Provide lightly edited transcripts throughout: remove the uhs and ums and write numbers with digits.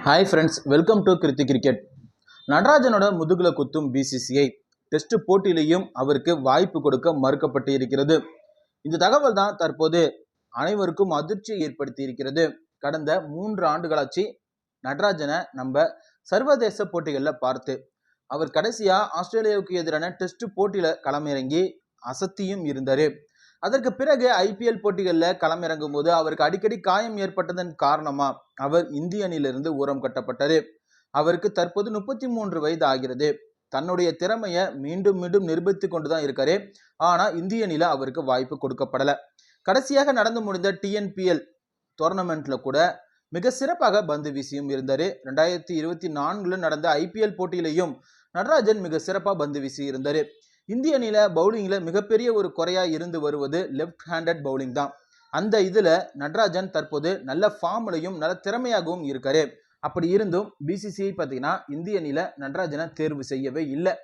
Hi friends, welcome to Kiruthi cricket. நடராஜனோட முதுகுல குத்தும் பிசிசிஐ டெஸ்ட் போட்டியிலையும் அவருக்கு வாய்ப்பு கொடுக்க மறுக்கப்பட்டு இருக்கிறது. இந்த தகவல் தான் தற்போது அனைவருக்கும் அதிர்ச்சியை ஏற்படுத்தி இருக்கிறது. கடந்த 3 ஆண்டுகளாச்சு நடராஜனை நம்ம சர்வதேச போட்டிகளில் பார்த்து, அவர் கடைசியா ஆஸ்திரேலியாவுக்கு எதிரான டெஸ்ட் போட்டியில களமிறங்கி அசத்தியும் இருந்தாரு. அதற்கு பிறகு ஐபிஎல் போட்டிகளில் களமிறங்கும் போது அவருக்கு அடிக்கடி காயம் ஏற்பட்டதன் காரணமா அவர் இந்திய அணியிலிருந்து ஊரம் கட்டப்பட்டாரு. அவருக்கு தற்போது 33 வயது ஆகிறது. தன்னுடைய திறமைய மீண்டும் மீண்டும் நிரூபித்து கொண்டுதான் இருக்காரு. ஆனா இந்திய அணியில அவருக்கு வாய்ப்பு கொடுக்கப்படல. கடைசியாக நடந்து முடிந்த டிஎன்பிஎல் டோர்னமெண்ட்ல கூட மிக சிறப்பாக பந்து வீசியும் இருந்தாரு. 2024 நடந்த ஐபிஎல் போட்டியிலையும் நடராஜன் மிக சிறப்பாக பந்து வீசி இருந்தாரு. இந்திய அணியில பவுலிங்ல மிகப்பெரிய ஒரு குறையா இருந்து வருவது லெப்ட் ஹேண்டட் பவுலிங் தான். அந்த இதுல நடராஜன் தற்போது நல்ல ஃபார்ம்லையும் நல்ல திறமையாகவும் இருக்காரு. அப்படி இருந்தும் பிசிசிஐ பார்த்தீங்கன்னா இந்திய அணியில நடராஜனை தேர்வு செய்யவே இல்லை.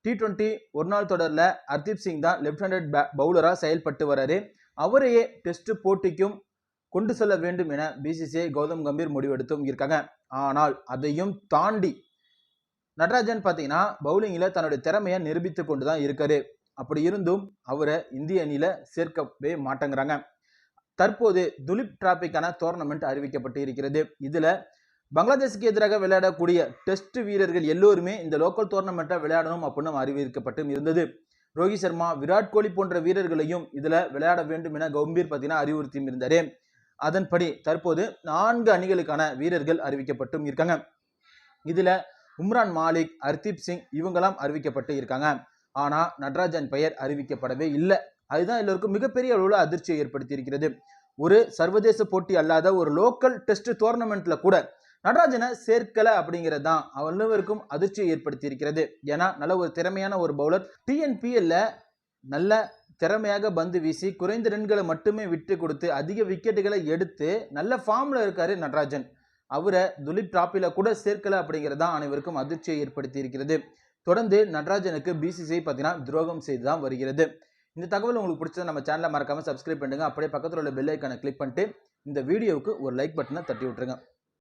T20 ஒரு நாள் தொடர்ல ஹர்தீப் சிங் தான் லெப்ட் ஹேண்டட் பவுலரா செயல்பட்டு வராரு. அவரையே டெஸ்ட் போட்டிக்கும் கொண்டு செல்ல வேண்டும் என பிசிசிஐ கௌதம் கம்பீர் முடிவெடுத்தும் இருக்காங்க. ஆனால் அதையும் தாண்டி நடராஜன் பார்த்தீங்கன்னா பவுலிங்ல தன்னுடைய திறமையை நிரூபித்து கொண்டு தான் இருக்காரு. அப்படி இருந்தும் அவரை இந்திய அணியில சேர்க்கவே மாட்டேங்கிறாங்க. தற்போது துலீப் டிராபிக்கான டோர்னமெண்ட் அறிவிக்கப்பட்டு இருக்கிறது. இதுல பங்களாதேஷுக்கு எதிராக விளையாடக்கூடிய டெஸ்ட் வீரர்கள் எல்லோருமே இந்த லோக்கல் டோர்னமெண்ட்டை விளையாடணும் அப்படின்னு அறிவிக்கப்பட்டு இருந்தது. ரோஹித் சர்மா, விராட் கோலி போன்ற வீரர்களையும் இதுல விளையாட வேண்டும் என கம்பீர் பார்த்தீங்கன்னா அறிவுறுத்தியும் இருந்தாரு. அதன்படி தற்போது 4 அணிகளுக்கான வீரர்கள் அறிவிக்கப்பட்டும் இருக்காங்க. இதுல உம்ரான் மாலிக், ஹர்தீப் சிங் இவங்கெல்லாம் அறிவிக்கப்பட்டு இருக்காங்க. ஆனா நடராஜன் பெயர் அறிவிக்கப்படவே இல்லை. அதுதான் எல்லோருக்கும் மிகப்பெரிய அளவுல அதிர்ச்சியை ஏற்படுத்தி இருக்கிறது. ஒரு சர்வதேச போட்டி அல்லாத ஒரு லோக்கல் டெஸ்ட் டோர்னமெண்ட்ல கூட நடராஜனை சேர்க்கல அப்படிங்கிறது தான் அனைவருக்கும் அதிர்ச்சியை ஏற்படுத்தி இருக்கிறது. ஏன்னா நல்ல ஒரு திறமையான ஒரு பவுலர், டிஎன்பிஎல்ல நல்ல திறமையாக பந்து வீசி குறைந்த ரன்களை மட்டுமே விட்டு கொடுத்து அதிக விக்கெட்டுகளை எடுத்து நல்ல ஃபார்ம்ல இருக்காரு நடராஜன். அவரை துலீப் டிராபில கூட சேர்க்கல அப்படிங்கிறது தான் அனைவருக்கும் அதிர்ச்சியை ஏற்படுத்தி இருக்கிறது. தொடர்ந்து நடராஜனுக்கு பிசிசிஐ பார்த்தீங்கன்னா துரோகம் செய்து தான் வருகிறது. இந்த தகவல் உங்களுக்கு பிடிச்சது நம்ம சேனலை மறக்காம சப்ஸ்கிரைப் பண்ணுங்க. அப்படியே பக்கத்தில் உள்ள பெல் ஐக்கானை கிளிக் பண்ணிட்டு இந்த வீடியோவுக்கு ஒரு லைக் பட்டனை தட்டி விட்டுருங்க.